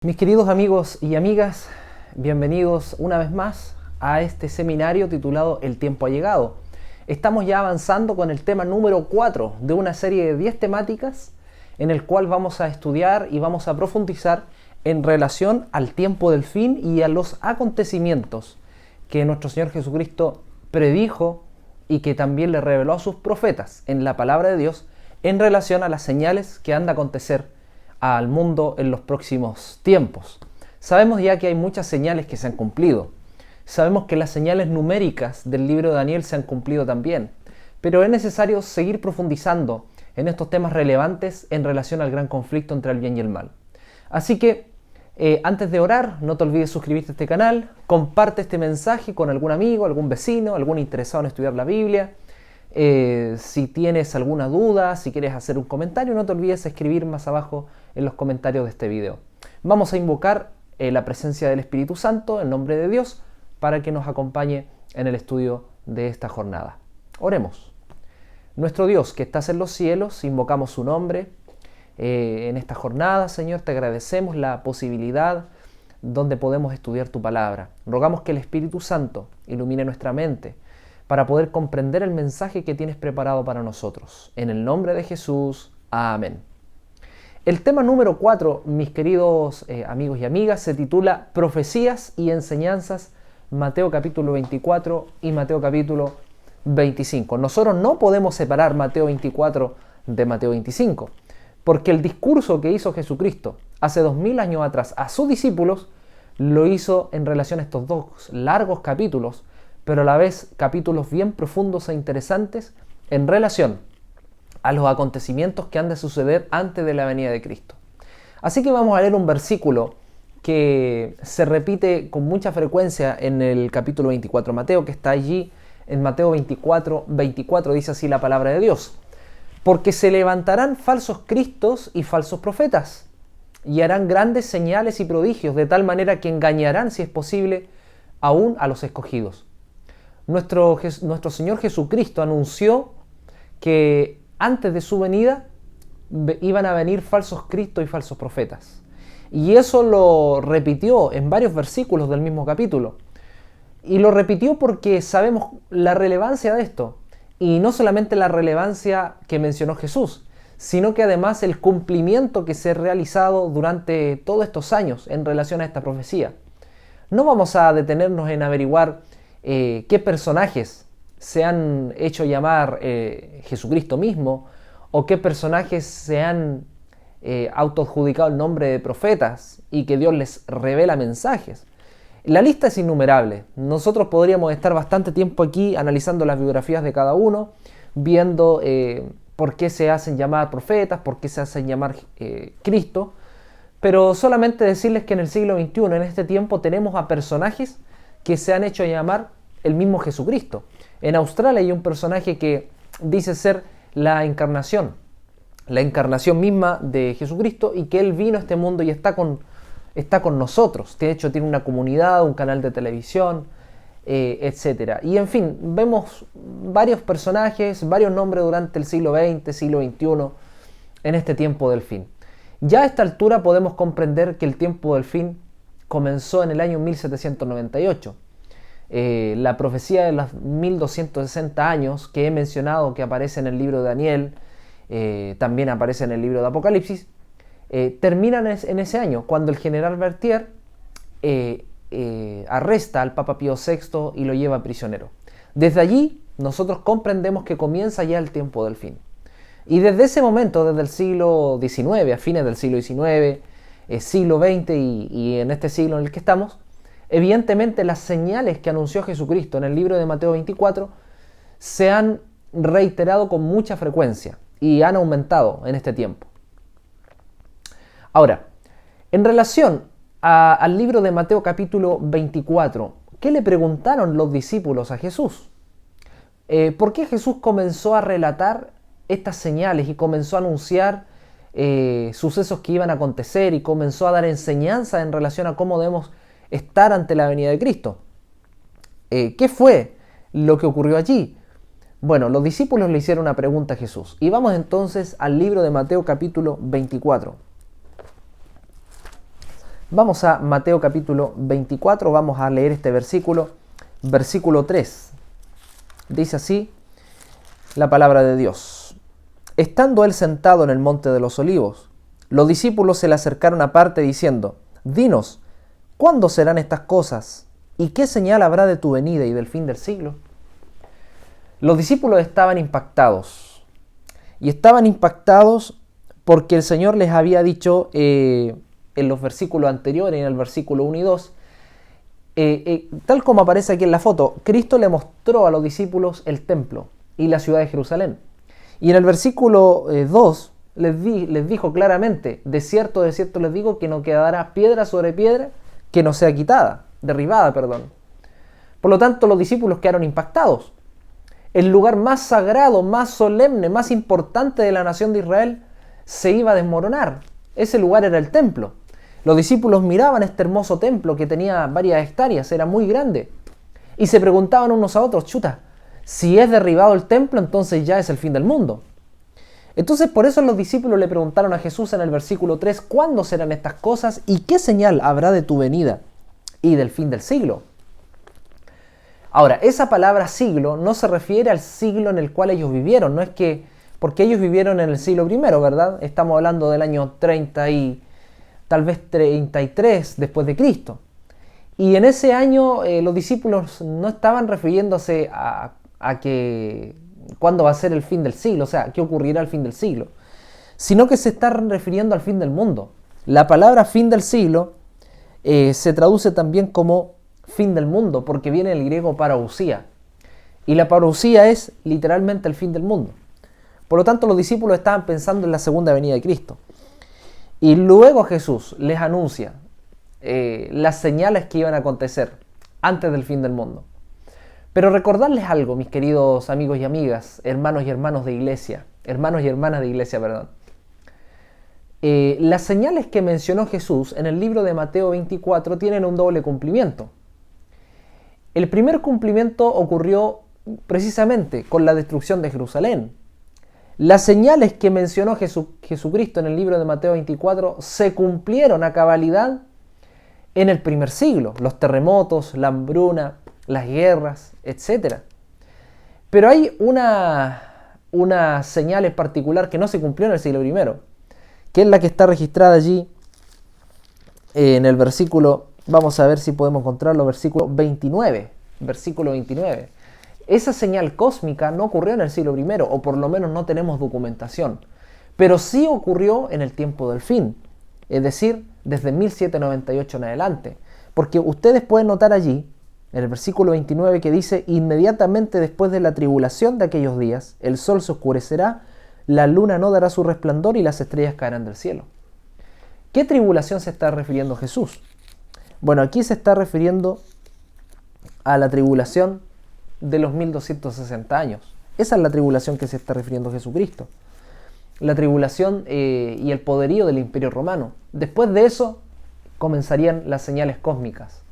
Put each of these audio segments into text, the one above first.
Mis queridos amigos y amigas, bienvenidos una vez más a este seminario titulado El tiempo ha llegado. Estamos ya avanzando con el tema número 4 de una serie de 10 temáticas en el cual vamos a estudiar y vamos a profundizar en relación al tiempo del fin y a los acontecimientos que nuestro Señor Jesucristo predijo y que también le reveló a sus profetas en la palabra de Dios en relación a las señales que han de acontecer al mundo en los próximos tiempos. Sabemos ya que hay muchas señales que se han cumplido. Sabemos que las señales numéricas del libro de Daniel se han cumplido también. Pero es necesario seguir profundizando en estos temas relevantes en relación al gran conflicto entre el bien y el mal. Así que antes de orar, no te olvides suscribirte a este canal, comparte este mensaje con algún amigo, algún vecino, algún interesado en estudiar la Biblia. Si tienes alguna duda, si quieres hacer un comentario, no te olvides escribir más abajo en los comentarios de este video. Vamos a invocar la presencia del Espíritu Santo en nombre de Dios para que nos acompañe en el estudio de esta jornada. Oremos. Nuestro Dios que estás en los cielos, invocamos su nombre en esta jornada, Señor, te agradecemos la posibilidad donde podemos estudiar tu palabra. Rogamos que el Espíritu Santo ilumine nuestra mente para poder comprender el mensaje que tienes preparado para nosotros. En el nombre de Jesús, amén. El tema número 4, mis queridos amigos y amigas, se titula Profecías y Enseñanzas, Mateo capítulo 24 y Mateo capítulo 25. Nosotros no podemos separar Mateo 24 de Mateo 25, porque el discurso que hizo Jesucristo hace 2000 años atrás a sus discípulos lo hizo en relación a estos dos largos capítulos, pero a la vez capítulos bien profundos e interesantes en relación a los acontecimientos que han de suceder antes de la venida de Cristo. Así que vamos a leer un versículo que se repite con mucha frecuencia en el capítulo 24 de Mateo, que está allí en Mateo 24, dice así la palabra de Dios. Porque se levantarán falsos cristos y falsos profetas, y harán grandes señales y prodigios, de tal manera que engañarán, si es posible, aún a los escogidos. Nuestro Señor Jesucristo anunció que antes de su venida iban a venir falsos cristos y falsos profetas. Y eso lo repitió en varios versículos del mismo capítulo. Y lo repitió porque sabemos la relevancia de esto. Y no solamente la relevancia que mencionó Jesús, sino que además el cumplimiento que se ha realizado durante todos estos años en relación a esta profecía. No vamos a detenernos en averiguar qué personajes se han hecho llamar Jesucristo mismo, o qué personajes se han autoadjudicado el nombre de profetas y que Dios les revela mensajes. La lista es innumerable. Nosotros podríamos estar bastante tiempo aquí analizando las biografías de cada uno, viendo por qué se hacen llamar profetas, por qué se hacen llamar Cristo, pero solamente decirles que en el siglo XXI, en este tiempo, tenemos a personajes que se han hecho llamar el mismo Jesucristo. En Australia hay un personaje que dice ser la encarnación misma de Jesucristo, y que Él vino a este mundo y está con nosotros. De hecho, tiene una comunidad, un canal de televisión, etc. Y en fin, vemos varios personajes, varios nombres durante el siglo XX, siglo XXI, en este tiempo del fin. Ya a esta altura podemos comprender que el tiempo del fin comenzó en el año 1798. La profecía de los 1260 años que he mencionado, que aparece en el libro de Daniel, también aparece en el libro de Apocalipsis, terminan en ese año, cuando el general Berthier arresta al Papa Pío VI y lo lleva prisionero. Desde allí nosotros comprendemos que comienza ya el tiempo del fin. Y desde ese momento, desde el siglo XIX, a fines del siglo XIX, siglo XX y en este siglo en el que estamos, evidentemente las señales que anunció Jesucristo en el libro de Mateo 24 se han reiterado con mucha frecuencia y han aumentado en este tiempo. Ahora, en relación al libro de Mateo capítulo 24, ¿qué le preguntaron los discípulos a Jesús? ¿Por qué Jesús comenzó a relatar estas señales y comenzó a anunciar sucesos que iban a acontecer y comenzó a dar enseñanza en relación a cómo debemos estar ante la venida de Cristo? ¿Qué fue lo que ocurrió allí? Bueno, los discípulos le hicieron una pregunta a Jesús. Y vamos entonces al libro de Mateo capítulo 24. Vamos a Mateo capítulo 24, vamos a leer este versículo, versículo 3. Dice así la palabra de Dios. Estando él sentado en el monte de los olivos, los discípulos se le acercaron aparte diciendo, dinos, ¿cuándo serán estas cosas? ¿Y qué señal habrá de tu venida y del fin del siglo? Los discípulos estaban impactados. Y estaban impactados porque el Señor les había dicho en los versículos anteriores, en el versículo 1 y 2, tal como aparece aquí en la foto, Cristo le mostró a los discípulos el templo y la ciudad de Jerusalén. Y en el versículo 2 les dijo claramente, de cierto les digo que no quedará piedra sobre piedra que no sea derribada. Por lo tanto, los discípulos quedaron impactados. El lugar más sagrado, más solemne, más importante de la nación de Israel se iba a desmoronar. Ese lugar era el templo. Los discípulos miraban este hermoso templo que tenía varias hectáreas, era muy grande. Y se preguntaban unos a otros, si es derribado el templo, entonces ya es el fin del mundo. Entonces por eso los discípulos le preguntaron a Jesús en el versículo 3, ¿cuándo serán estas cosas y qué señal habrá de tu venida y del fin del siglo? Ahora, esa palabra siglo no se refiere al siglo en el cual ellos vivieron, no es que, porque ellos vivieron en el siglo I, ¿verdad? Estamos hablando del año 30 y tal vez 33 después de Cristo. Y en ese año los discípulos no estaban refiriéndose a que cuándo va a ser el fin del siglo, o sea, qué ocurrirá al fin del siglo, sino que se están refiriendo al fin del mundo. La palabra fin del siglo se traduce también como fin del mundo, porque viene del griego parousia. Y la parousia es literalmente el fin del mundo. Por lo tanto, los discípulos estaban pensando en la segunda venida de Cristo. Y luego Jesús les anuncia las señales que iban a acontecer antes del fin del mundo. Pero recordarles algo, mis queridos amigos y amigas, hermanos y hermanas de iglesia, las señales que mencionó Jesús en el libro de Mateo 24 tienen un doble cumplimiento. El primer cumplimiento ocurrió precisamente con la destrucción de Jerusalén. Las señales que mencionó Jesucristo en el libro de Mateo 24 se cumplieron a cabalidad en el primer siglo. Los terremotos, la hambruna, las guerras, etc. Pero hay una señal en particular que no se cumplió en el siglo I, que es la que está registrada allí en el versículo, vamos a ver si podemos encontrarlo, versículo 29. Esa señal cósmica no ocurrió en el siglo I, o por lo menos no tenemos documentación, pero sí ocurrió en el tiempo del fin, es decir, desde 1798 en adelante, porque ustedes pueden notar allí, en el versículo 29, que dice, inmediatamente después de la tribulación de aquellos días, el sol se oscurecerá, la luna no dará su resplandor y las estrellas caerán del cielo. ¿Qué tribulación se está refiriendo Jesús? Bueno, aquí se está refiriendo a la tribulación de los 1260 años. Esa es la tribulación que se está refiriendo Jesucristo. La tribulación y el poderío del Imperio Romano. Después de eso comenzarían las señales cósmicas.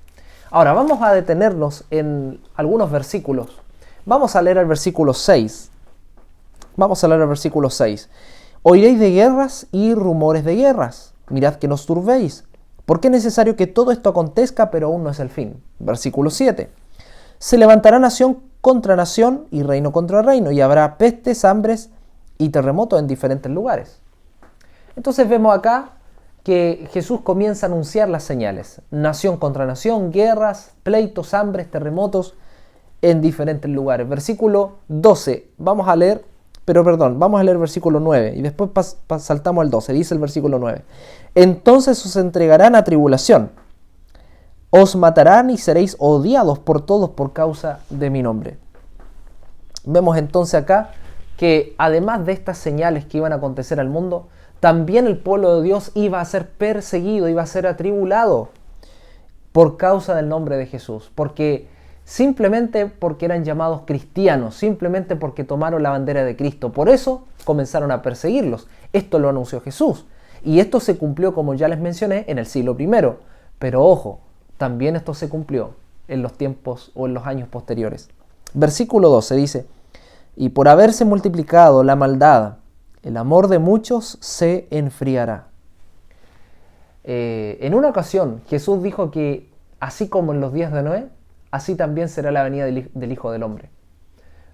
Ahora vamos a detenernos en algunos versículos. Vamos a leer el versículo 6. Oiréis de guerras y rumores de guerras. Mirad que no os turbéis, porque es necesario que todo esto acontezca, pero aún no es el fin. Versículo 7. Se levantará nación contra nación y reino contra reino, y habrá pestes, hambres y terremotos en diferentes lugares. Entonces vemos acá que Jesús comienza a anunciar las señales. Nación contra nación, guerras, pleitos, hambres, terremotos en diferentes lugares. Versículo 12, vamos a leer versículo 9 y después saltamos al 12, dice el versículo 9. Entonces os entregarán a tribulación, os matarán y seréis odiados por todos por causa de mi nombre. Vemos entonces acá que además de estas señales que iban a acontecer al mundo, también el pueblo de Dios iba a ser perseguido, iba a ser atribulado por causa del nombre de Jesús, simplemente porque eran llamados cristianos, simplemente porque tomaron la bandera de Cristo. Por eso comenzaron a perseguirlos. Esto lo anunció Jesús. Y esto se cumplió, como ya les mencioné, en el siglo I. Pero ojo, también esto se cumplió en los tiempos o en los años posteriores. Versículo 12 dice, y por haberse multiplicado la maldad, el amor de muchos se enfriará. En una ocasión Jesús dijo que así como en los días de Noé, así también será la venida del Hijo del Hombre.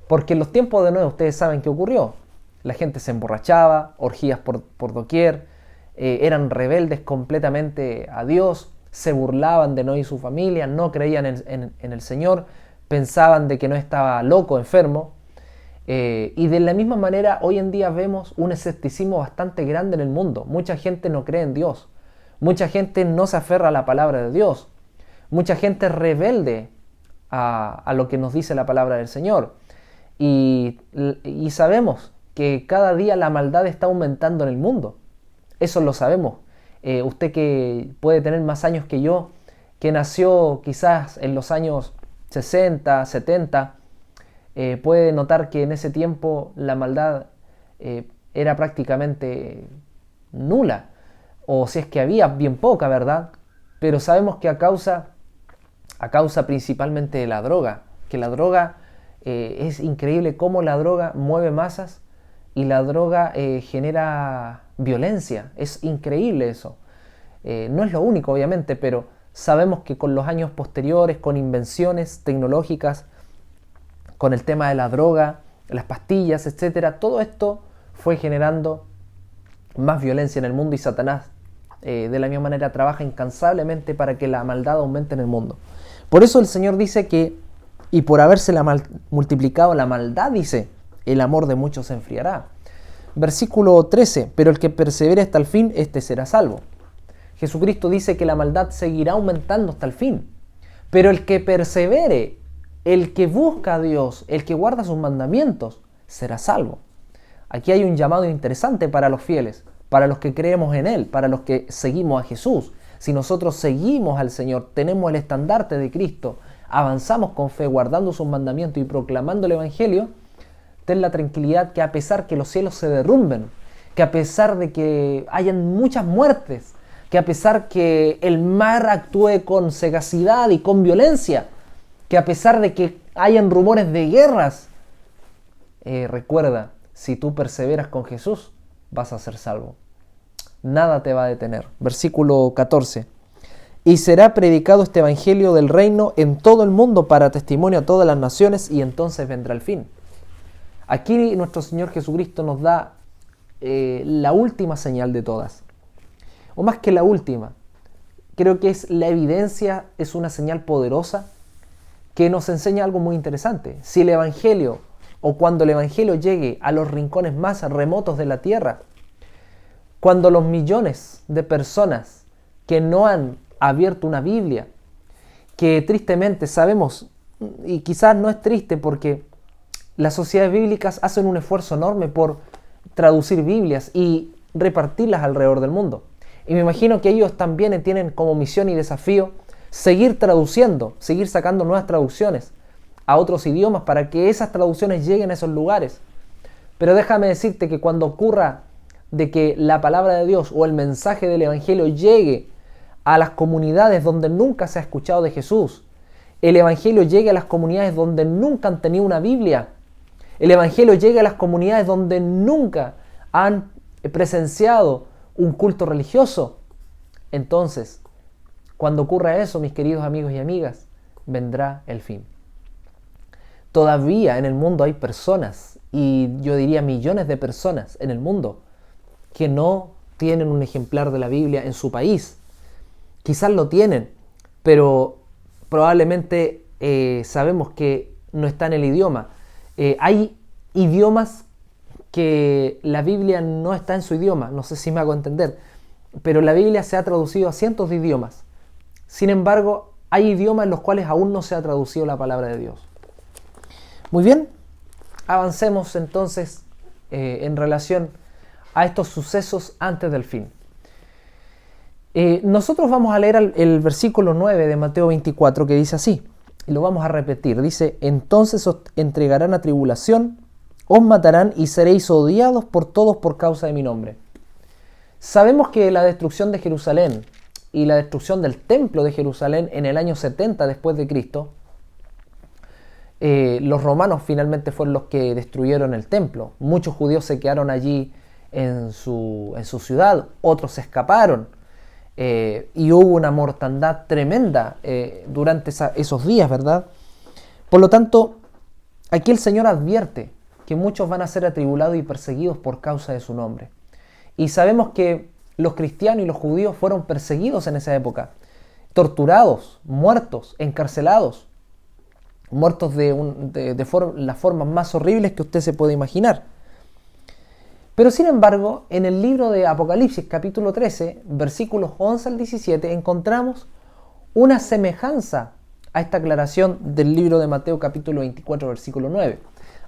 Porque en los tiempos de Noé ustedes saben qué ocurrió. La gente se emborrachaba, orgías por doquier, eran rebeldes completamente a Dios, se burlaban de Noé y su familia, no creían en el Señor, pensaban de que no estaba loco, enfermo. Y de la misma manera hoy en día vemos un escepticismo bastante grande en el mundo. Mucha gente no cree en Dios, mucha gente no se aferra a la palabra de Dios, mucha gente es rebelde a lo que nos dice la palabra del Señor. Y sabemos que cada día la maldad está aumentando en el mundo. Eso lo sabemos. Usted que puede tener más años que yo, que nació quizás en los años 60, 70, puede notar que en ese tiempo la maldad era prácticamente nula, o si es que había bien poca, ¿verdad? Pero sabemos que a causa principalmente de la droga, que la droga es increíble cómo la droga mueve masas y la droga genera violencia. Es increíble eso. No es lo único, obviamente, pero sabemos que con los años posteriores, con invenciones tecnológicas, con el tema de la droga, las pastillas, etcétera, todo esto fue generando más violencia en el mundo y Satanás de la misma manera trabaja incansablemente para que la maldad aumente en el mundo. Por eso el Señor dice que, y por haberse multiplicado la maldad, dice, el amor de muchos se enfriará. Versículo 13, pero el que persevere hasta el fin, este será salvo. Jesucristo dice que la maldad seguirá aumentando hasta el fin, pero el que persevere, el que busca a Dios, el que guarda sus mandamientos, será salvo. Aquí hay un llamado interesante para los fieles, para los que creemos en Él, para los que seguimos a Jesús. Si nosotros seguimos al Señor, tenemos el estandarte de Cristo, avanzamos con fe, guardando sus mandamientos y proclamando el Evangelio, ten la tranquilidad que a pesar que los cielos se derrumben, que a pesar de que hayan muchas muertes, que a pesar que el mar actúe con sagacidad y con violencia, que a pesar de que hayan rumores de guerras, recuerda, si tú perseveras con Jesús, vas a ser salvo. Nada te va a detener. Versículo 14. Y será predicado este evangelio del reino en todo el mundo para testimonio a todas las naciones y entonces vendrá el fin. Aquí nuestro Señor Jesucristo nos da la última señal de todas. O más que la última, creo que es la evidencia, es una señal poderosa que nos enseña algo muy interesante. Si el evangelio o cuando el evangelio llegue a los rincones más remotos de la tierra, cuando los millones de personas que no han abierto una Biblia, que tristemente sabemos, y quizás no es triste porque las sociedades bíblicas hacen un esfuerzo enorme por traducir Biblias y repartirlas alrededor del mundo. Y me imagino que ellos también tienen como misión y desafío seguir traduciendo, seguir sacando nuevas traducciones a otros idiomas para que esas traducciones lleguen a esos lugares. Pero déjame decirte que cuando ocurra de que la palabra de Dios o el mensaje del Evangelio llegue a las comunidades donde nunca se ha escuchado de Jesús, el Evangelio llegue a las comunidades donde nunca han tenido una Biblia, el Evangelio llegue a las comunidades donde nunca han presenciado un culto religioso, entonces, cuando ocurra eso, mis queridos amigos y amigas, vendrá el fin. Todavía en el mundo hay personas, y yo diría millones de personas en el mundo, que no tienen un ejemplar de la Biblia en su país. Quizás lo tienen, pero probablemente sabemos que no está en el idioma. Hay idiomas que la Biblia no está en su idioma, no sé si me hago entender, pero la Biblia se ha traducido a cientos de idiomas. Sin embargo, hay idiomas en los cuales aún no se ha traducido la palabra de Dios. Muy bien, avancemos entonces en relación a estos sucesos antes del fin. Nosotros vamos a leer el versículo 9 de Mateo 24 que dice así, y lo vamos a repetir, dice, entonces os entregarán a tribulación, os matarán y seréis odiados por todos por causa de mi nombre. Sabemos que la destrucción de Jerusalén y la destrucción del templo de Jerusalén en el año 70 después de Cristo, los romanos finalmente fueron los que destruyeron el templo. Muchos judíos se quedaron allí en su ciudad, otros se escaparon. y hubo una mortandad tremenda durante esos días, ¿verdad? Por lo tanto, aquí el Señor advierte que muchos van a ser atribulados y perseguidos por causa de su nombre. Y sabemos que los cristianos y los judíos fueron perseguidos en esa época, torturados, muertos, encarcelados, muertos de las formas más horribles que usted se puede imaginar. Pero sin embargo, en el libro de Apocalipsis, capítulo 13, versículos 11 al 17, encontramos una semejanza a esta aclaración del libro de Mateo, capítulo 24, versículo 9.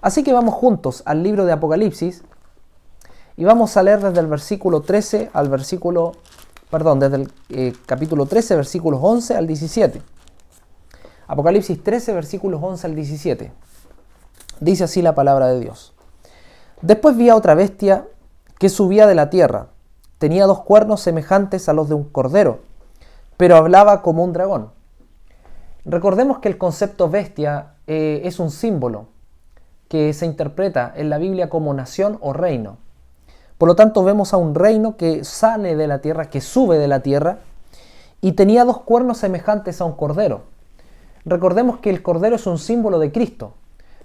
Así que vamos juntos al libro de Apocalipsis y vamos a leer desde el versículo 13 al versículo, desde el capítulo 13, versículos 11 al 17. Apocalipsis 13, versículos 11 al 17. Dice así la palabra de Dios. Después vi a otra bestia que subía de la tierra. Tenía 2 cuernos semejantes a los de un cordero, pero hablaba como un dragón. Recordemos que el concepto bestia es un símbolo que se interpreta en la Biblia como nación o reino. Por lo tanto, vemos a un reino que sale de la tierra, que sube de la tierra, y tenía 2 cuernos semejantes a un cordero. Recordemos que el cordero es un símbolo de Cristo.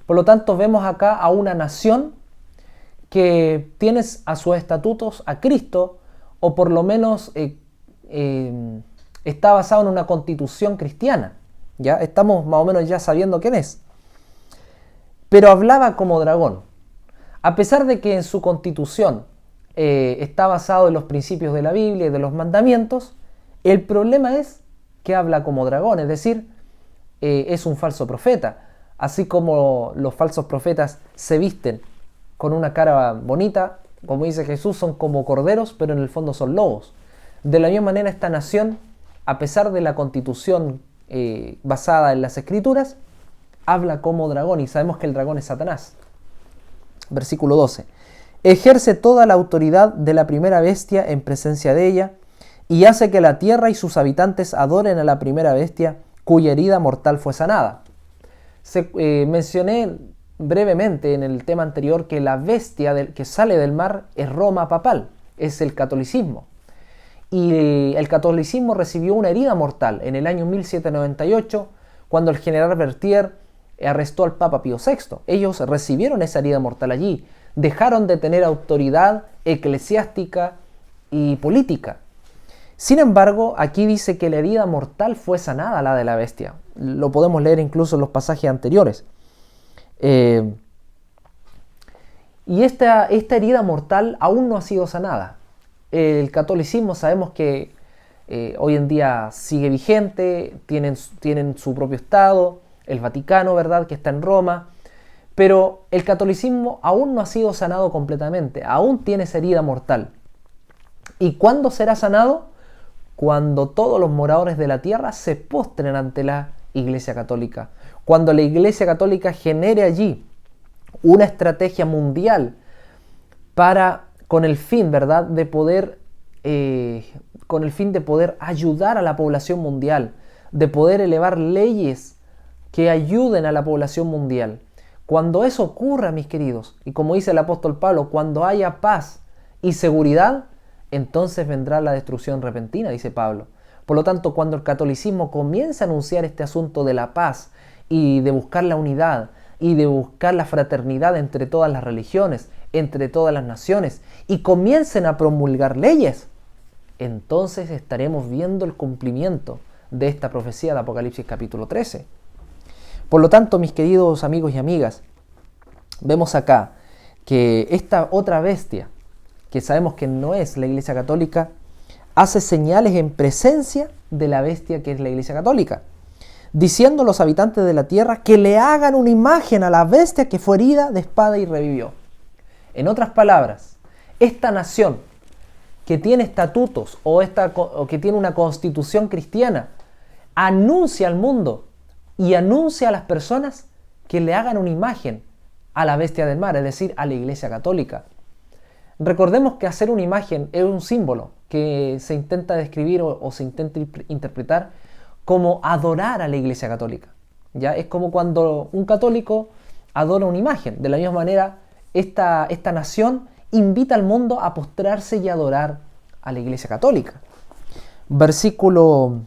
Por lo tanto, vemos acá a una nación que tiene a sus estatutos a Cristo, o por lo menos está basado en una constitución cristiana. ¿Ya? Estamos más o menos ya sabiendo quién es. Pero hablaba como dragón. A pesar de que en su constitución está basado en los principios de la Biblia y de los mandamientos, el problema es que habla como dragón, es decir, es un falso profeta. Así como los falsos profetas se visten con una cara bonita, como dice Jesús, son como corderos, pero en el fondo son lobos. De la misma manera, esta nación, a pesar de la constitución basada en las Escrituras, habla como dragón, y sabemos que el dragón es Satanás. Versículo 12. Ejerce toda la autoridad de la primera bestia en presencia de ella, y hace que la tierra y sus habitantes adoren a la primera bestia, cuya herida mortal fue sanada. Mencioné brevemente en el tema anterior que la bestia que sale del mar es Roma papal, es el catolicismo. Y el catolicismo recibió una herida mortal en el año 1798, cuando el general Berthier arrestó al Papa Pío VI. Ellos recibieron esa herida mortal allí, dejaron de tener autoridad eclesiástica y política. Sin embargo, aquí dice que la herida mortal fue sanada, la de la bestia. Lo podemos leer incluso en los pasajes anteriores. Y esta herida mortal aún no ha sido sanada. El catolicismo sabemos que hoy en día sigue vigente, tienen su propio Estado, el Vaticano, ¿verdad?, que está en Roma, pero el catolicismo aún no ha sido sanado completamente, aún tiene esa herida mortal. ¿Y cuándo será sanado? Cuando todos los moradores de la tierra se postren ante la Iglesia Católica, cuando la Iglesia Católica genere allí una estrategia mundial con el fin, ¿verdad?, de poder ayudar a la población mundial, de poder elevar leyes que ayuden a la población mundial. Cuando eso ocurra, mis queridos, y como dice el apóstol Pablo, cuando haya paz y seguridad, entonces vendrá la destrucción repentina, dice Pablo. Por lo tanto, cuando el catolicismo comienza a anunciar este asunto de la paz y de buscar la unidad y de buscar la fraternidad entre todas las religiones, entre todas las naciones, y comiencen a promulgar leyes, entonces estaremos viendo el cumplimiento de esta profecía de Apocalipsis capítulo 13. Por lo tanto, mis queridos amigos y amigas, vemos acá que esta otra bestia, que sabemos que no es la Iglesia Católica, hace señales en presencia de la bestia que es la Iglesia Católica, diciendo a los habitantes de la tierra que le hagan una imagen a la bestia que fue herida de espada y revivió. En otras palabras, esta nación que tiene estatutos o que tiene una constitución cristiana, anuncia al mundo y anuncia a las personas que le hagan una imagen a la bestia del mar, es decir, a la Iglesia Católica. Recordemos que hacer una imagen es un símbolo que se intenta describir o se intenta interpretar como adorar a la Iglesia Católica. ¿Ya? Es como cuando un católico adora una imagen. De la misma manera, esta nación invita al mundo a postrarse y adorar a la Iglesia Católica. Versículo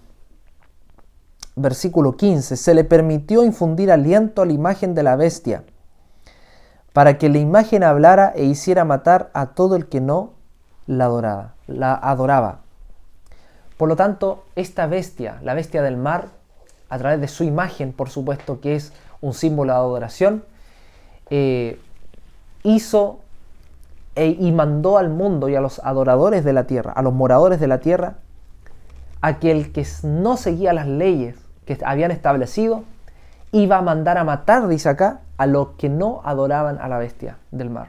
15. Se le permitió infundir aliento a la imagen de la bestia, para que la imagen hablara e hiciera matar a todo el que no la adoraba. Por lo tanto, esta bestia, la bestia del mar, a través de su imagen, por supuesto que es un símbolo de adoración, hizo y mandó al mundo y a los adoradores de la tierra, a los moradores de la tierra, a que el que no seguía las leyes que habían establecido, iba a mandar a matar, dice acá, a los que no adoraban a la bestia del mar.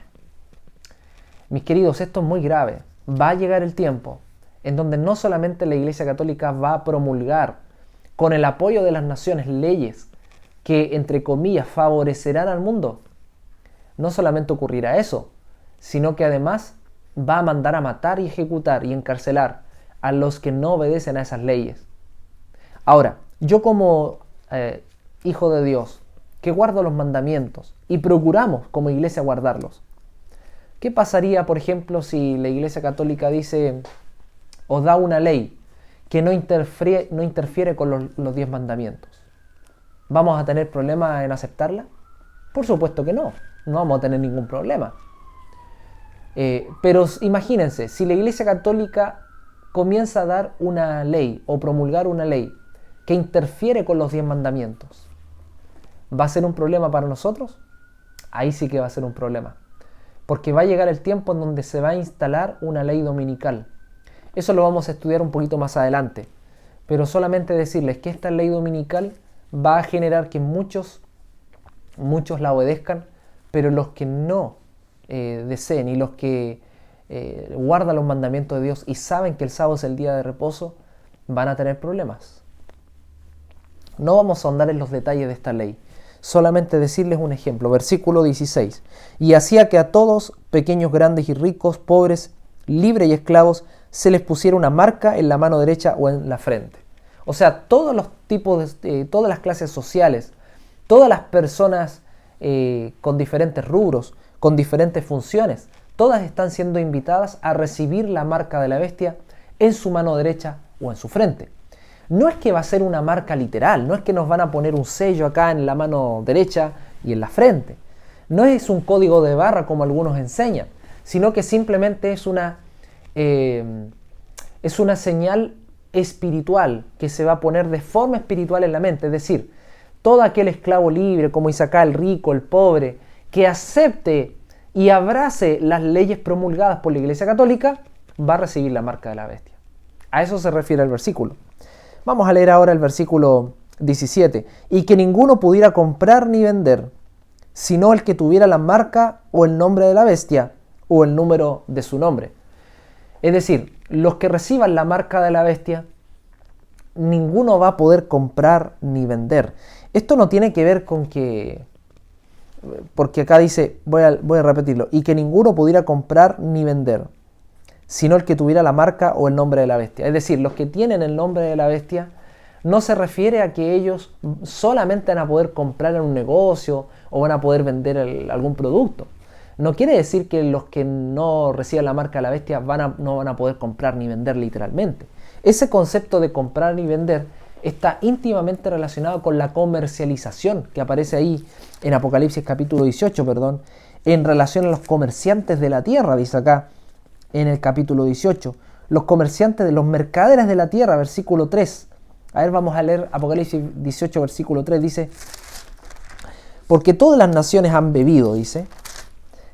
Mis queridos, esto es muy grave. Va a llegar el tiempo en donde no solamente la Iglesia Católica va a promulgar con el apoyo de las naciones leyes que, entre comillas, favorecerán al mundo. No solamente ocurrirá eso, sino que además va a mandar a matar y ejecutar y encarcelar a los que no obedecen a esas leyes. Ahora, yo como hijo de Dios, que guardo los mandamientos y procuramos como iglesia guardarlos, ¿qué pasaría, por ejemplo, si la Iglesia Católica dice, os da una ley que no interfiere con los 10 mandamientos? ¿Vamos a tener problemas en aceptarla? Por supuesto que no vamos a tener ningún problema. Pero imagínense, si la Iglesia Católica comienza a dar una ley o promulgar una ley que interfiere con los 10 mandamientos, ¿va a ser un problema para nosotros? Ahí sí que va a ser un problema. Porque va a llegar el tiempo en donde se va a instalar una ley dominical. Eso lo vamos a estudiar un poquito más adelante. Pero solamente decirles que esta ley dominical va a generar que muchos la obedezcan, pero los que no deseen y los que guardan los mandamientos de Dios y saben que el sábado es el día de reposo, van a tener problemas. No vamos a ahondar en los detalles de esta ley. Solamente decirles un ejemplo, versículo 16. Y hacía que a todos, pequeños, grandes y ricos, pobres, libres y esclavos, se les pusiera una marca en la mano derecha o en la frente. O sea, todos los tipos, todas las clases sociales, todas las personas con diferentes rubros, con diferentes funciones, todas están siendo invitadas a recibir la marca de la bestia en su mano derecha o en su frente. No es que va a ser una marca literal, no es que nos van a poner un sello acá en la mano derecha y en la frente. No es un código de barra como algunos enseñan, sino que simplemente es una señal espiritual que se va a poner de forma espiritual en la mente. Es decir, todo aquel esclavo libre, como dice acá, el rico, el pobre, que acepte y abrace las leyes promulgadas por la Iglesia Católica, va a recibir la marca de la bestia. A eso se refiere el versículo. Vamos a leer ahora el versículo 17. Y que ninguno pudiera comprar ni vender, sino el que tuviera la marca o el nombre de la bestia o el número de su nombre. Es decir, los que reciban la marca de la bestia, ninguno va a poder comprar ni vender. Esto no tiene que ver con que, porque acá dice, voy a repetirlo, y que ninguno pudiera comprar ni vender, sino el que tuviera la marca o el nombre de la bestia. Es decir, los que tienen el nombre de la bestia, no se refiere a que ellos solamente van a poder comprar en un negocio o van a poder vender algún producto. No quiere decir que los que no reciban la marca de la bestia no van a poder comprar ni vender literalmente. Ese concepto de comprar ni vender está íntimamente relacionado con la comercialización que aparece ahí en Apocalipsis capítulo 18, en relación a los comerciantes de la tierra, dice acá en el capítulo 18. Los comerciantes, los mercaderes de la tierra, versículo 3. A ver, vamos a leer Apocalipsis 18, versículo 3, dice: porque todas las naciones han bebido, dice,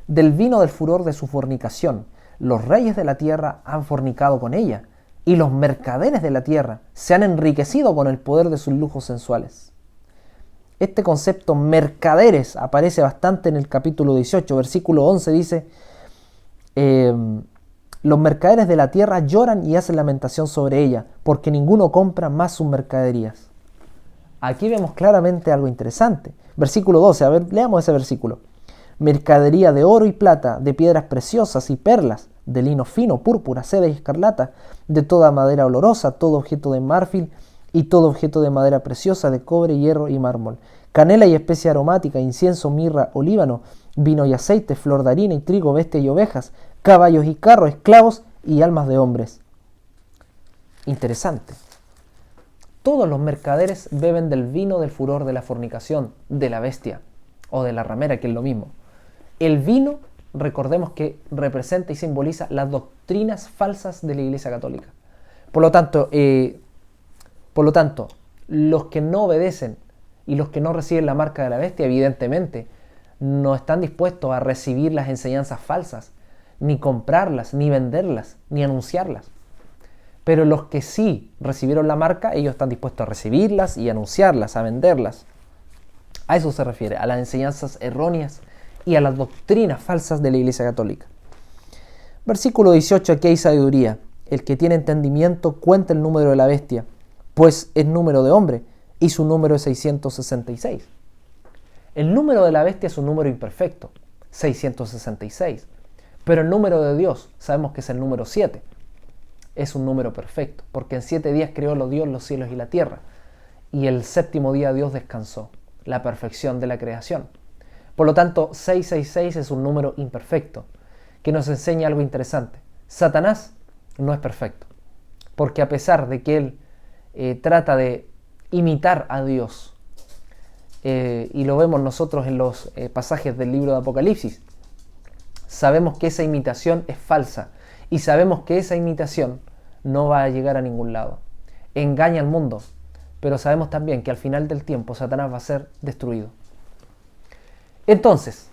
del vino del furor de su fornicación. Los reyes de la tierra han fornicado con ella, y los mercaderes de la tierra se han enriquecido con el poder de sus lujos sensuales. Este concepto mercaderes aparece bastante en el capítulo 18, versículo 11, dice: los mercaderes de la tierra lloran y hacen lamentación sobre ella, porque ninguno compra más sus mercaderías. Aquí vemos claramente algo interesante. Versículo 12, a ver, leamos ese versículo. Mercadería de oro y plata, de piedras preciosas y perlas, de lino fino, púrpura, seda y escarlata, de toda madera olorosa, todo objeto de marfil y todo objeto de madera preciosa, de cobre, hierro y mármol, canela y especia aromática, incienso, mirra, olíbano, vino y aceite, flor de harina y trigo, bestia y ovejas, caballos y carros, esclavos y almas de hombres. interesante. Todos los mercaderes beben del vino del furor de la fornicación, de la bestia o de la ramera, que es lo mismo. El vino, recordemos que representa y simboliza las doctrinas falsas de la Iglesia Católica. Por lo tanto, los que no obedecen y los que no reciben la marca de la bestia, evidentemente, no están dispuestos a recibir las enseñanzas falsas, ni comprarlas, ni venderlas, ni anunciarlas. Pero los que sí recibieron la marca, ellos están dispuestos a recibirlas y anunciarlas, a venderlas. A eso se refiere, a las enseñanzas erróneas y a las doctrinas falsas de la Iglesia Católica. Versículo 18, aquí hay sabiduría. El que tiene entendimiento cuenta el número de la bestia, pues es número de hombre, y su número es 666. El número de la bestia es un número imperfecto, 666. Pero el número de Dios, sabemos que es el número 7. Es un número perfecto, porque en 7 días creó Dios los cielos y la tierra, y el séptimo día Dios descansó, la perfección de la creación. Por lo tanto, 666 es un número imperfecto, que nos enseña algo interesante. Satanás no es perfecto, porque a pesar de que él trata de imitar a Dios, y lo vemos nosotros en los pasajes del libro de Apocalipsis, sabemos que esa imitación es falsa, y sabemos que esa imitación no va a llegar a ningún lado. Engaña al mundo, pero sabemos también que al final del tiempo Satanás va a ser destruido. Entonces,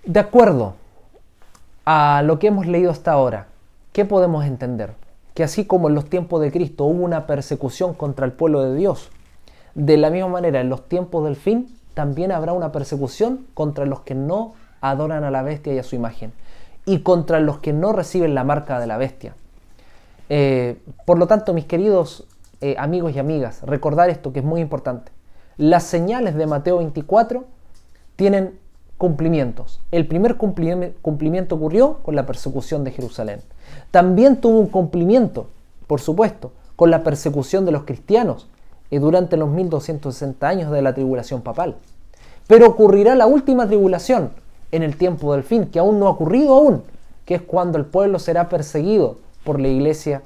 de acuerdo a lo que hemos leído hasta ahora, ¿qué podemos entender? Que así como en los tiempos de Cristo hubo una persecución contra el pueblo de Dios, de la misma manera en los tiempos del fin también habrá una persecución contra los que no adoran a la bestia y a su imagen, y contra los que no reciben la marca de la bestia. Por lo tanto, mis queridos amigos y amigas, recordar esto que es muy importante. Las señales de Mateo 24 tienen cumplimientos. El primer cumplimiento ocurrió con la persecución de Jerusalén. También tuvo un cumplimiento, por supuesto, con la persecución de los cristianos durante los 1260 años de la tribulación papal. Pero ocurrirá la última tribulación en el tiempo del fin, que aún no ha ocurrido aún, que es cuando el pueblo será perseguido por la Iglesia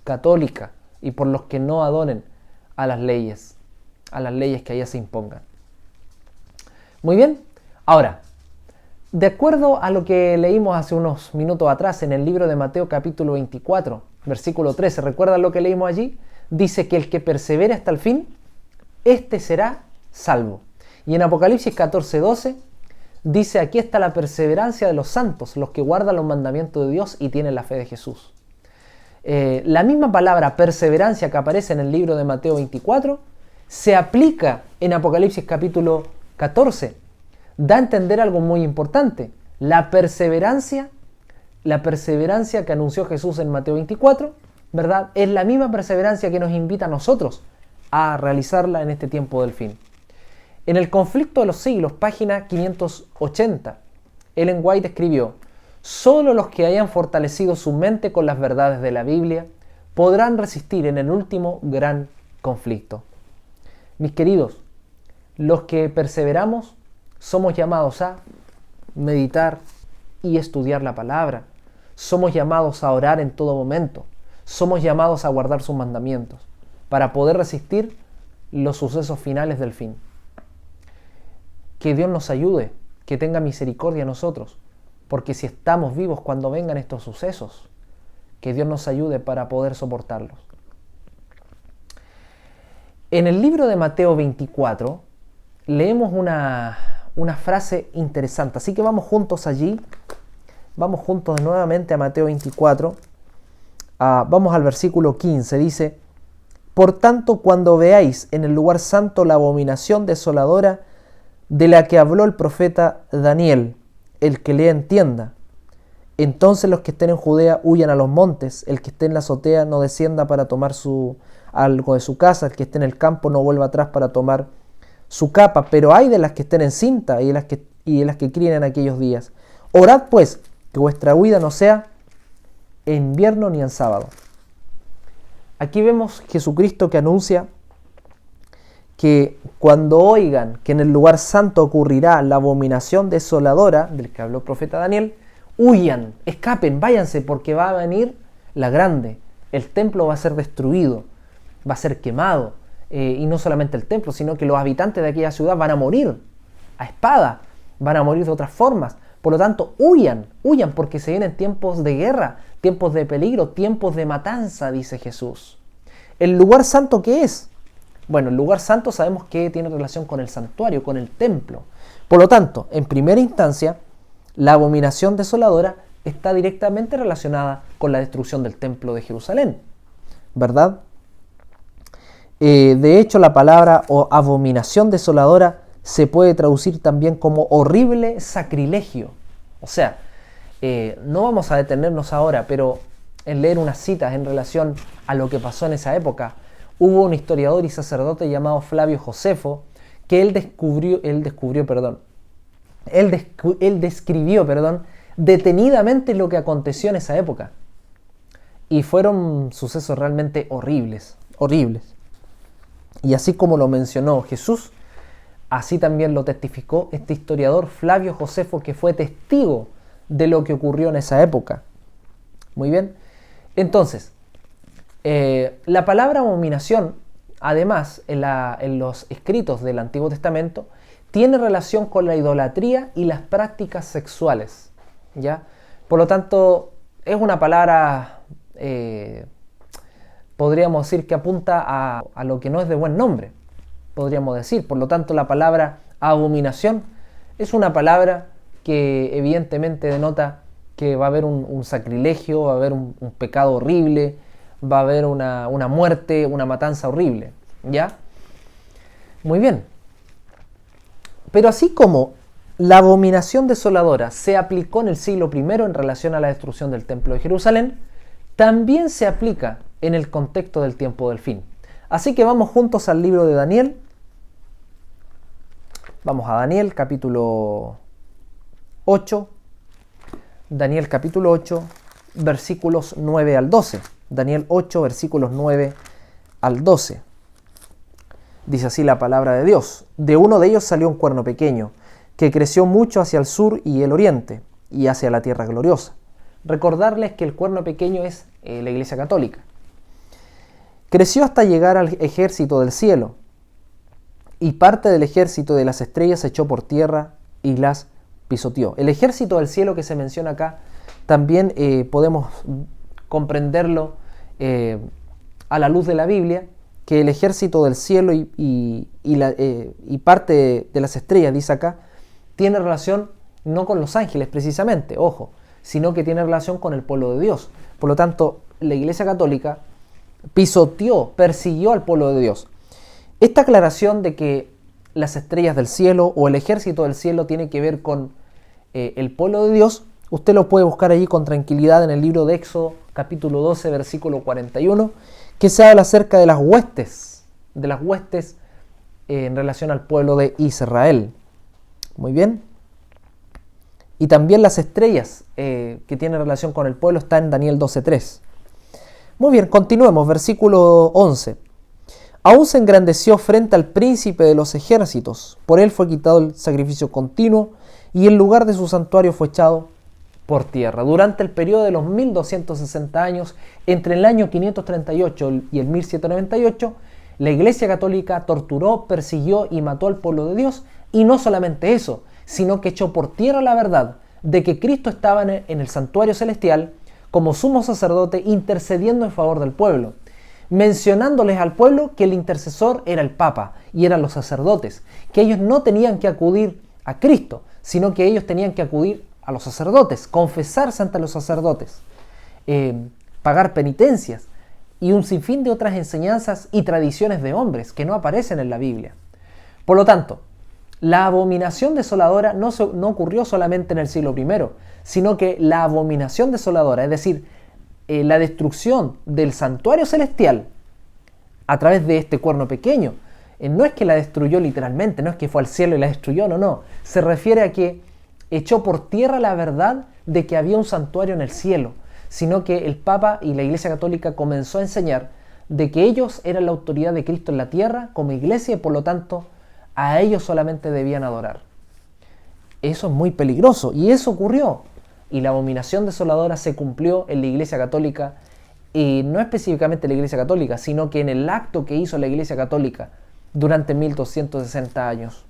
Católica y por los que no adoren a las leyes que allá se impongan. Muy bien, ahora, de acuerdo a lo que leímos hace unos minutos atrás en el libro de Mateo capítulo 24, versículo 13, ¿recuerdan lo que leímos allí? Dice que el que persevere hasta el fin, este será salvo. Y en Apocalipsis 14, 12, dice, aquí está la perseverancia de los santos, los que guardan los mandamientos de Dios y tienen la fe de Jesús. La misma palabra perseverancia que aparece en el libro de Mateo 24 se aplica en Apocalipsis capítulo 14. Da a entender algo muy importante. La perseverancia que anunció Jesús en Mateo 24, ¿verdad? Es la misma perseverancia que nos invita a nosotros a realizarla en este tiempo del fin. En el conflicto de los siglos, página 580, Ellen White escribió: solo los que hayan fortalecido su mente con las verdades de la Biblia podrán resistir en el último gran conflicto. Mis queridos, los que perseveramos somos llamados a meditar y estudiar la palabra. Somos llamados a orar en todo momento. Somos llamados a guardar sus mandamientos para poder resistir los sucesos finales del fin. Que Dios nos ayude, que tenga misericordia a nosotros, porque si estamos vivos cuando vengan estos sucesos, que Dios nos ayude para poder soportarlos. En el libro de Mateo 24 leemos una frase interesante, así que vamos juntos allí, vamos juntos nuevamente a Mateo 24, vamos al versículo 15, dice: por tanto, cuando veáis en el lugar santo la abominación desoladora de la que habló el profeta Daniel, el que lea entienda. Entonces los que estén en Judea huyan a los montes, el que esté en la azotea no descienda para tomar algo de su casa, el que esté en el campo no vuelva atrás para tomar su capa, pero hay de las que estén en cinta y de las que críen en aquellos días. Orad pues, que vuestra huida no sea en invierno ni en sábado. Aquí vemos Jesucristo que anuncia que cuando oigan que en el lugar santo ocurrirá la abominación desoladora del que habló el profeta Daniel, huyan, escapen, váyanse, porque va a venir la grande. El templo va a ser destruido, va a ser quemado. Y no solamente el templo, sino que los habitantes de aquella ciudad van a morir a espada, van a morir de otras formas. Por lo tanto, huyan porque se vienen tiempos de guerra, tiempos de peligro, tiempos de matanza, dice Jesús. ¿El lugar santo qué es? Bueno, el lugar santo sabemos que tiene relación con el santuario, con el templo. Por lo tanto, en primera instancia, la abominación desoladora está directamente relacionada con la destrucción del templo de Jerusalén, ¿verdad? De hecho, la palabra abominación desoladora se puede traducir también como horrible sacrilegio. O sea, no vamos a detenernos ahora, pero en leer unas citas en relación a lo que pasó en esa época. Hubo un historiador y sacerdote llamado Flavio Josefo que él describió detenidamente lo que aconteció en esa época. Y fueron sucesos realmente horribles. Y así como lo mencionó Jesús, así también lo testificó este historiador Flavio Josefo, que fue testigo de lo que ocurrió en esa época. Muy bien. Entonces, la palabra abominación, además, en los escritos del Antiguo Testamento, tiene relación con la idolatría y las prácticas sexuales, ¿ya? Por lo tanto, es una palabra, podríamos decir, que apunta a lo que no es de buen nombre, podríamos decir. Por lo tanto, la palabra abominación es una palabra que evidentemente denota que va a haber un sacrilegio, va a haber un pecado horrible, va a haber una muerte, una matanza horrible, ¿ya? Muy bien. Pero así como la abominación desoladora se aplicó en el siglo I en relación a la destrucción del Templo de Jerusalén, también se aplica en el contexto del tiempo del fin. Así que vamos juntos al libro de Daniel. Vamos a Daniel capítulo 8. Daniel capítulo 8, versículos 9 al 12. Daniel 8, versículos 9 al 12. Dice así la palabra de Dios. De uno de ellos salió un cuerno pequeño, que creció mucho hacia el sur y el oriente, y hacia la tierra gloriosa. Recordarles que el cuerno pequeño es la Iglesia Católica. Creció hasta llegar al ejército del cielo, y parte del ejército de las estrellas se echó por tierra y las pisoteó. El ejército del cielo que se menciona acá, también podemos comprenderlo a la luz de la Biblia, que el ejército del cielo y parte de las estrellas, dice acá, tiene relación no con los ángeles precisamente, ojo, sino que tiene relación con el pueblo de Dios. Por lo tanto, la Iglesia Católica pisoteó, persiguió al pueblo de Dios. Esta aclaración de que las estrellas del cielo o el ejército del cielo tiene que ver con el pueblo de Dios, usted lo puede buscar allí con tranquilidad en el libro de Éxodo, capítulo 12, versículo 41, que se habla acerca de las huestes en relación al pueblo de Israel. Muy bien. Y también las estrellas que tienen relación con el pueblo está en Daniel 12:3. Muy bien, continuemos, versículo 11. Aún se engrandeció frente al príncipe de los ejércitos, por él fue quitado el sacrificio continuo y el lugar de su santuario fue echado por tierra. Durante el periodo de los 1260 años, entre el año 538 y el 1798, la Iglesia Católica torturó, persiguió y mató al pueblo de Dios, y no solamente eso, sino que echó por tierra la verdad de que Cristo estaba en el santuario celestial como sumo sacerdote intercediendo en favor del pueblo, mencionándoles al pueblo que el intercesor era el Papa y eran los sacerdotes, que ellos no tenían que acudir a Cristo, sino que ellos tenían que acudir a los sacerdotes, confesarse ante los sacerdotes, pagar penitencias y un sinfín de otras enseñanzas y tradiciones de hombres que no aparecen en la Biblia. Por lo tanto, la abominación desoladora no ocurrió solamente en el siglo I, sino que la abominación desoladora, es decir, la destrucción del santuario celestial a través de este cuerno pequeño, no es que la destruyó literalmente, no es que fue al cielo y la destruyó, no. Se refiere a que echó por tierra la verdad de que había un santuario en el cielo, sino que el Papa y la Iglesia Católica comenzó a enseñar de que ellos eran la autoridad de Cristo en la tierra como iglesia y por lo tanto a ellos solamente debían adorar. Eso es muy peligroso y eso ocurrió. Y la abominación desoladora se cumplió en la Iglesia Católica y no específicamente la Iglesia Católica, sino que en el acto que hizo la Iglesia Católica durante 1260 años.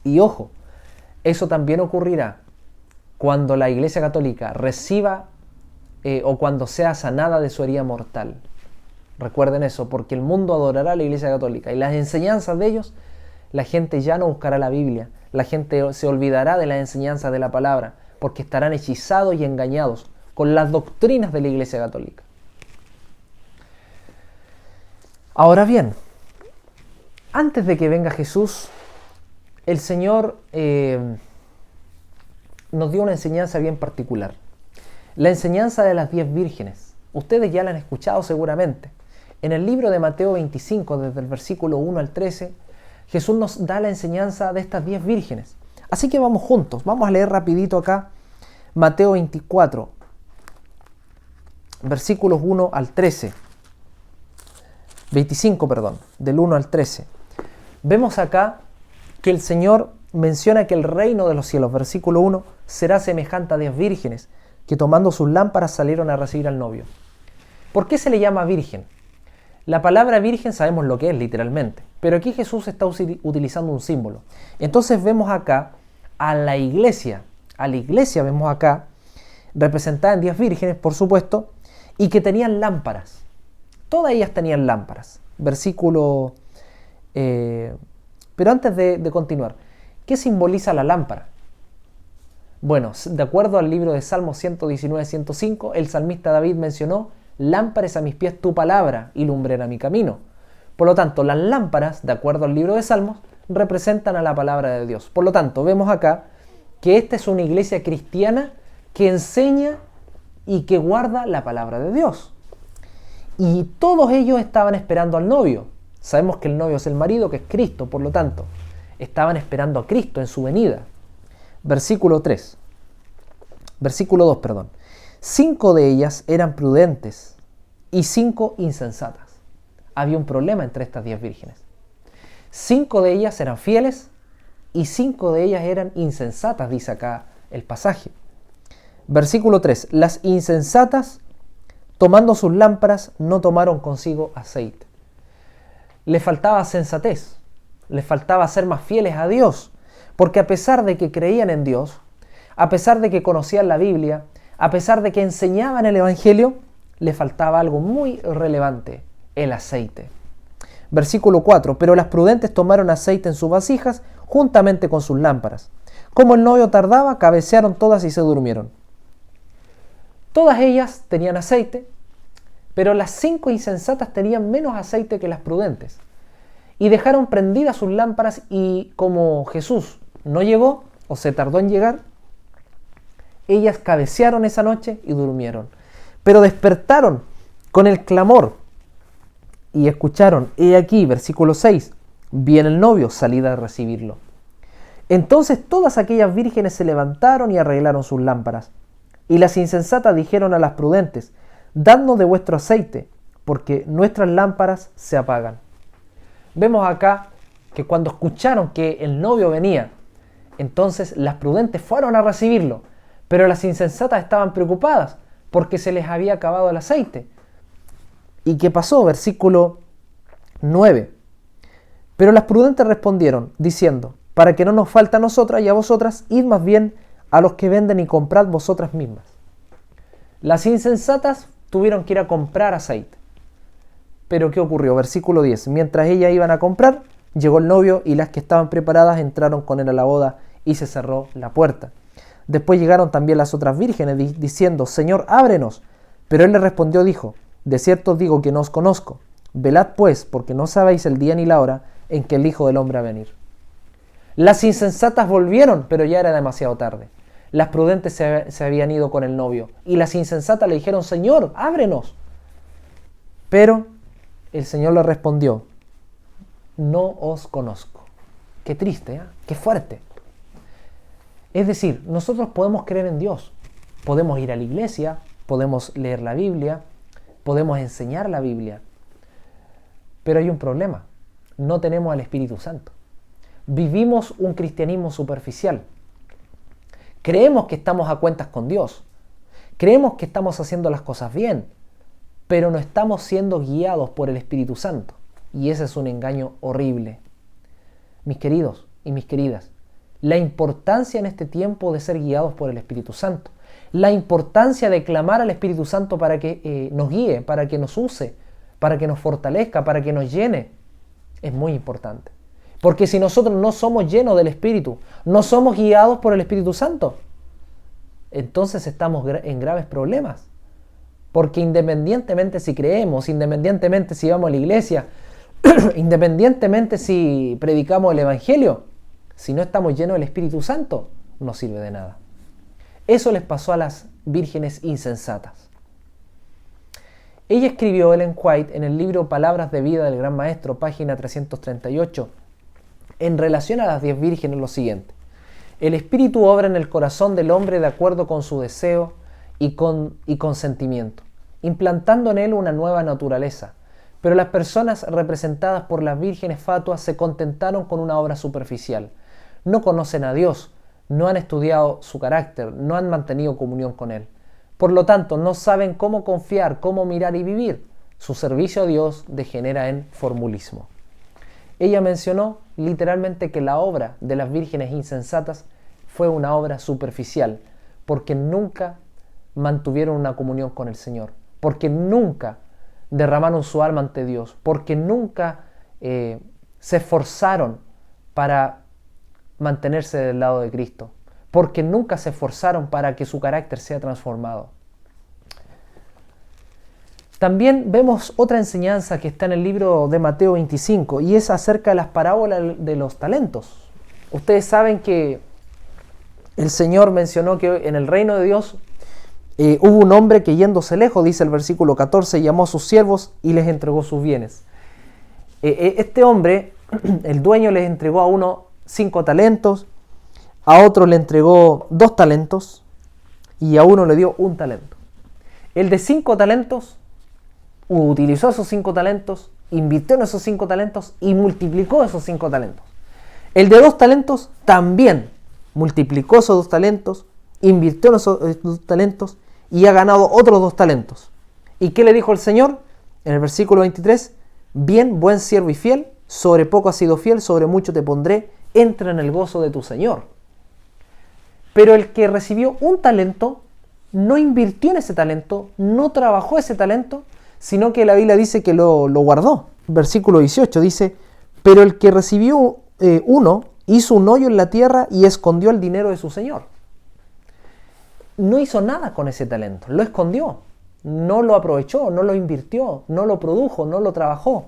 Y ojo, eso también ocurrirá cuando la Iglesia Católica reciba o cuando sea sanada de su herida mortal. Recuerden eso, porque el mundo adorará a la Iglesia Católica y las enseñanzas de ellos, la gente ya no buscará la Biblia, la gente se olvidará de las enseñanzas de la palabra, porque estarán hechizados y engañados con las doctrinas de la Iglesia Católica. Ahora bien, antes de que venga Jesús, el Señor nos dio una enseñanza bien particular. La enseñanza de las 10 vírgenes. Ustedes ya la han escuchado seguramente. En el libro de Mateo 25, desde el versículo 1 al 13, Jesús nos da la enseñanza de estas 10 vírgenes. Así que vamos juntos, vamos a leer rapidito acá Mateo 24, versículos 1 al 13. 25, perdón, del 1 al 13. Vemos acá que el Señor menciona que el reino de los cielos, versículo 1, será semejante a 10 vírgenes que tomando sus lámparas salieron a recibir al novio. ¿Por qué se le llama virgen? La palabra virgen sabemos lo que es literalmente, pero aquí Jesús está utilizando un símbolo. Entonces vemos acá a la iglesia vemos acá, representada en 10 vírgenes, por supuesto, y que tenían lámparas. Todas ellas tenían lámparas. Versículo... pero antes de continuar, ¿qué simboliza la lámpara? Bueno, de acuerdo al libro de Salmos 119-105, el salmista David mencionó: lámpara es a mis pies tu palabra y lumbrera mi camino. Por lo tanto, las lámparas, de acuerdo al libro de Salmos, representan a la palabra de Dios. Por lo tanto, vemos acá que esta es una iglesia cristiana que enseña y que guarda la palabra de Dios. Y todos ellos estaban esperando al novio. Sabemos que el novio es el marido, que es Cristo, por lo tanto, estaban esperando a Cristo en su venida. Versículo 2, perdón. 5 de ellas eran prudentes y 5 insensatas. Había un problema entre estas 10 vírgenes. 5 de ellas eran fieles y 5 de ellas eran insensatas, dice acá el pasaje. Versículo 3. Las insensatas, tomando sus lámparas, no tomaron consigo aceite. Les faltaba sensatez, les faltaba ser más fieles a Dios, porque a pesar de que creían en Dios, a pesar de que conocían la Biblia, a pesar de que enseñaban el Evangelio, les faltaba algo muy relevante: el aceite. Versículo 4. Pero las prudentes tomaron aceite en sus vasijas juntamente con sus lámparas. Como el novio tardaba, cabecearon todas y se durmieron. Todas ellas tenían aceite, pero las 5 insensatas tenían menos aceite que las prudentes. Y dejaron prendidas sus lámparas, y como Jesús no llegó o se tardó en llegar, ellas cabecearon esa noche y durmieron. Pero despertaron con el clamor y escucharon: he aquí, versículo 6, viene el novio, salid a recibirlo. Entonces todas aquellas vírgenes se levantaron y arreglaron sus lámparas. Y las insensatas dijeron a las prudentes: dadnos de vuestro aceite, porque nuestras lámparas se apagan. Vemos acá que cuando escucharon que el novio venía, entonces las prudentes fueron a recibirlo, pero las insensatas estaban preocupadas porque se les había acabado el aceite. ¿Y qué pasó? Versículo 9. Pero las prudentes respondieron, diciendo: para que no nos falte a nosotras y a vosotras, id más bien a los que venden y comprad vosotras mismas. Las insensatas tuvieron que ir a comprar aceite. Pero ¿qué ocurrió? Versículo 10. Mientras ellas iban a comprar, llegó el novio, y las que estaban preparadas entraron con él a la boda, y se cerró la puerta. Después llegaron también las otras vírgenes, diciendo: Señor, ábrenos. Pero él les respondió, dijo: de cierto os digo que no os conozco. Velad pues, porque no sabéis el día ni la hora en que el Hijo del Hombre va a venir. Las insensatas volvieron, pero ya era demasiado tarde. Las prudentes se habían ido con el novio, y las insensatas le dijeron: Señor, ábrenos. Pero el Señor le respondió: no os conozco. Qué triste, ¿eh? Qué fuerte. Es decir, nosotros podemos creer en Dios, podemos ir a la iglesia, podemos leer la Biblia, podemos enseñar la Biblia, pero hay un problema: no tenemos al Espíritu Santo. Vivimos un cristianismo superficial. Creemos que estamos a cuentas con Dios, creemos que estamos haciendo las cosas bien, pero no estamos siendo guiados por el Espíritu Santo. Y ese es un engaño horrible. Mis queridos y mis queridas, la importancia en este tiempo de ser guiados por el Espíritu Santo, la importancia de clamar al Espíritu Santo para que nos guíe, para que nos use, para que nos fortalezca, para que nos llene, es muy importante. Porque si nosotros no somos llenos del Espíritu, no somos guiados por el Espíritu Santo, entonces estamos en graves problemas. Porque independientemente si creemos, independientemente si vamos a la iglesia, independientemente si predicamos el Evangelio, si no estamos llenos del Espíritu Santo, no sirve de nada. Eso les pasó a las vírgenes insensatas. Ella escribió, Ellen White, en el libro Palabras de Vida del Gran Maestro, página 338, en relación a las 10 vírgenes, lo siguiente: el Espíritu obra en el corazón del hombre de acuerdo con su deseo y consentimiento, implantando en él una nueva naturaleza. Pero las personas representadas por las vírgenes fatuas se contentaron con una obra superficial. No conocen a Dios, no han estudiado su carácter, no han mantenido comunión con Él. Por lo tanto, no saben cómo confiar, cómo mirar y vivir. Su servicio a Dios degenera en formulismo. Ella mencionó literalmente que la obra de las vírgenes insensatas fue una obra superficial, porque nunca mantuvieron una comunión con el Señor, porque nunca derramaron su alma ante Dios, porque nunca se esforzaron para mantenerse del lado de Cristo, porque nunca se esforzaron para que su carácter sea transformado. También vemos otra enseñanza que está en el libro de Mateo 25, y es acerca de las parábolas de los talentos. Ustedes saben que el Señor mencionó que en el reino de Dios hubo un hombre que, yéndose lejos, dice el versículo 14, llamó a sus siervos y les entregó sus bienes. Este hombre, el dueño, les entregó a uno 5 talentos, a otro le entregó 2 talentos y a uno le dio 1 talento. El de 5 talentos utilizó esos 5 talentos, invirtió en esos 5 talentos y multiplicó esos 5 talentos. El de 2 talentos también multiplicó esos 2 talentos, invirtió en esos 2 talentos y ha ganado otros 2 talentos. ¿Y qué le dijo el Señor? En el versículo 23, bien, buen siervo y fiel, sobre poco has sido fiel, sobre mucho te pondré, entra en el gozo de tu Señor. Pero el que recibió 1 talento, no invirtió en ese talento, no trabajó ese talento, sino que la Biblia dice que lo guardó. Versículo 18 dice, pero el que recibió 1, hizo un hoyo en la tierra y escondió el dinero de su Señor. No hizo nada con ese talento, lo escondió, no lo aprovechó, no lo invirtió, no lo produjo, no lo trabajó.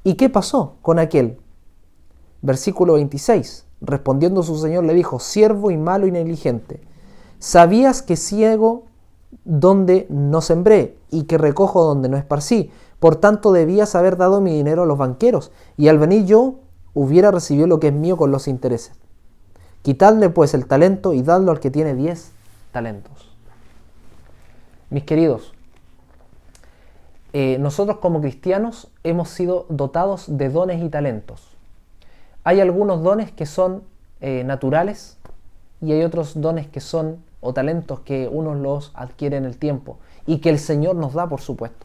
¿Y qué pasó con aquel? Versículo 26, respondiendo su Señor le dijo, siervo y malo y negligente, ¿sabías que ciego donde no sembré y que recojo donde no esparcí? Por tanto debías haber dado mi dinero a los banqueros, y al venir yo hubiera recibido lo que es mío con los intereses. Quitadle pues el talento y dadlo al que tiene 10 talentos. Mis queridos, nosotros como cristianos hemos sido dotados de dones y talentos. Hay algunos dones que son naturales y hay otros dones que son, o talentos que uno los adquiere en el tiempo y que el Señor nos da, por supuesto.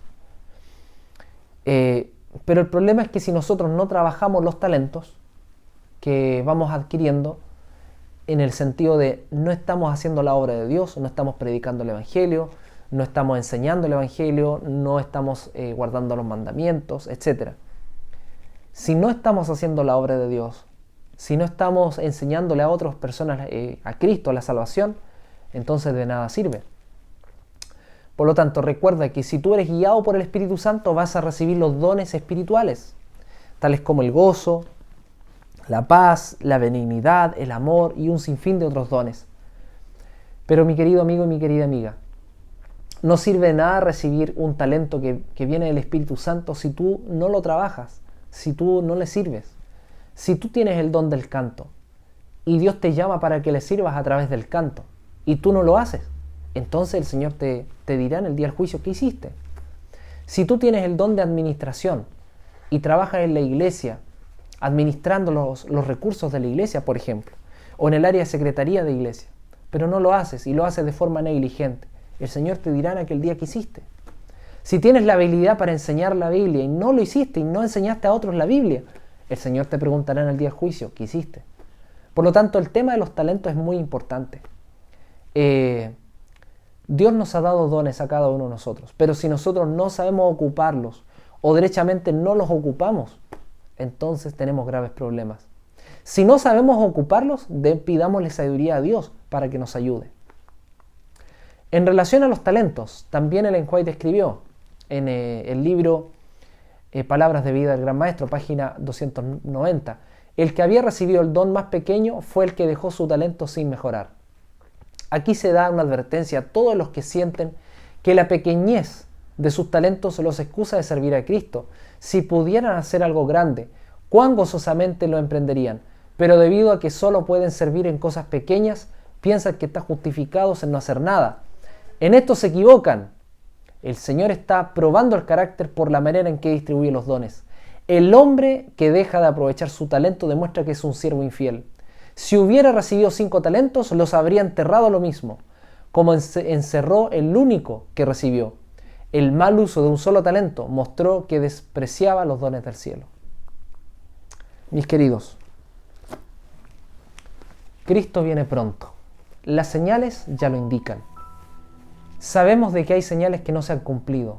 Pero el problema es que si nosotros no trabajamos los talentos que vamos adquiriendo, en el sentido de no estamos haciendo la obra de Dios, no estamos predicando el Evangelio, no estamos enseñando el Evangelio, no estamos guardando los mandamientos, etc. Si no estamos haciendo la obra de Dios, si no estamos enseñándole a otras personas a Cristo, la salvación, entonces de nada sirve. Por lo tanto, recuerda que si tú eres guiado por el Espíritu Santo, vas a recibir los dones espirituales, tales como el gozo, la paz, la benignidad, el amor y un sinfín de otros dones. Pero mi querido amigo y mi querida amiga, no sirve de nada recibir un talento que viene del Espíritu Santo si tú no lo trabajas, si tú no le sirves. Si tú tienes el don del canto y Dios te llama para que le sirvas a través del canto y tú no lo haces, entonces el Señor te dirá en el día del juicio qué hiciste. Si tú tienes el don de administración y trabajas en la iglesia administrando los recursos de la iglesia, por ejemplo, o en el área de secretaría de iglesia, pero no lo haces y lo haces de forma negligente, el Señor te dirá en aquel día qué hiciste. Si tienes la habilidad para enseñar la Biblia y no lo hiciste y no enseñaste a otros la Biblia, el Señor te preguntará en el día del juicio, ¿qué hiciste? Por lo tanto, el tema de los talentos es muy importante. Dios nos ha dado dones a cada uno de nosotros, pero si nosotros no sabemos ocuparlos o derechamente no los ocupamos, entonces tenemos graves problemas. Si no sabemos ocuparlos, pidámosle sabiduría a Dios para que nos ayude. En relación a los talentos, también Ellen White escribió en el libro Palabras de vida del Gran Maestro, página 290, el que había recibido el don más pequeño fue el que dejó su talento sin mejorar. Aquí se da una advertencia a todos los que sienten que la pequeñez de sus talentos los excusa de servir a Cristo. Si pudieran hacer algo grande, cuán gozosamente lo emprenderían, pero debido a que solo pueden servir en cosas pequeñas, piensan que están justificados en no hacer nada. En esto se equivocan. El Señor está probando el carácter por la manera en que distribuye los dones. El hombre que deja de aprovechar su talento demuestra que es un siervo infiel. Si hubiera recibido 5 talentos, los habría enterrado lo mismo, como encerró el único que recibió. El mal uso de un solo talento mostró que despreciaba los dones del cielo. Mis queridos, Cristo viene pronto. Las señales ya lo indican. Sabemos de que hay señales que no se han cumplido.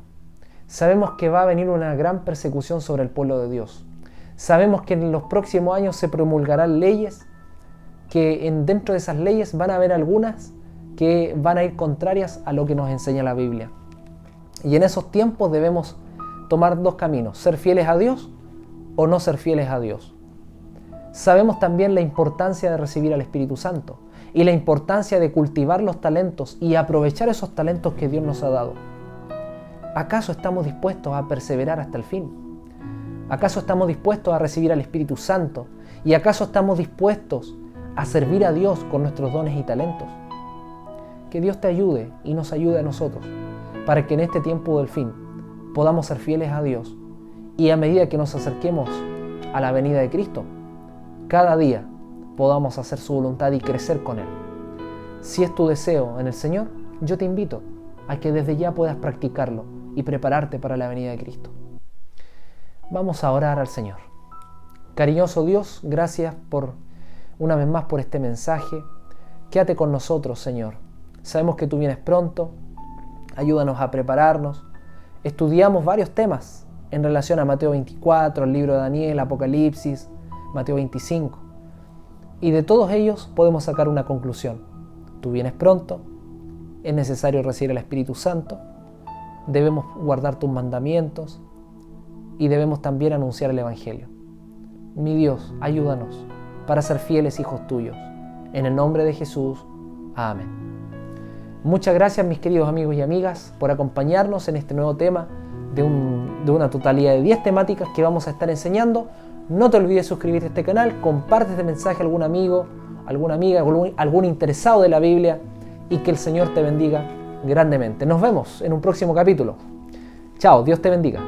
Sabemos que va a venir una gran persecución sobre el pueblo de Dios. Sabemos que en los próximos años se promulgarán leyes que dentro de esas leyes van a haber algunas que van a ir contrarias a lo que nos enseña la Biblia. Y en esos tiempos debemos tomar 2 caminos, ser fieles a Dios o no ser fieles a Dios. Sabemos también la importancia de recibir al Espíritu Santo y la importancia de cultivar los talentos y aprovechar esos talentos que Dios nos ha dado. ¿Acaso estamos dispuestos a perseverar hasta el fin? ¿Acaso estamos dispuestos a recibir al Espíritu Santo? ¿Y acaso estamos dispuestos a servir a Dios con nuestros dones y talentos? Que Dios te ayude y nos ayude a nosotros para que en este tiempo del fin podamos ser fieles a Dios y a medida que nos acerquemos a la venida de Cristo, cada día podamos hacer su voluntad y crecer con Él. Si es tu deseo en el Señor, yo te invito a que desde ya puedas practicarlo y prepararte para la venida de Cristo. Vamos a orar al Señor. Cariñoso Dios, gracias una vez más por este mensaje. Quédate con nosotros, Señor. Sabemos que tú vienes pronto. Ayúdanos a prepararnos. Estudiamos varios temas en relación a Mateo 24, el libro de Daniel, Apocalipsis, Mateo 25. Y de todos ellos podemos sacar una conclusión. Tú vienes pronto, es necesario recibir el Espíritu Santo, debemos guardar tus mandamientos y debemos también anunciar el Evangelio. Mi Dios, ayúdanos para ser fieles hijos tuyos. En el nombre de Jesús. Amén. Muchas gracias, mis queridos amigos y amigas, por acompañarnos en este nuevo tema de una totalidad de 10 temáticas que vamos a estar enseñando. No te olvides suscribirte a este canal, comparte este mensaje a algún amigo, alguna amiga, algún interesado de la Biblia y que el Señor te bendiga grandemente. Nos vemos en un próximo capítulo. Chao, Dios te bendiga.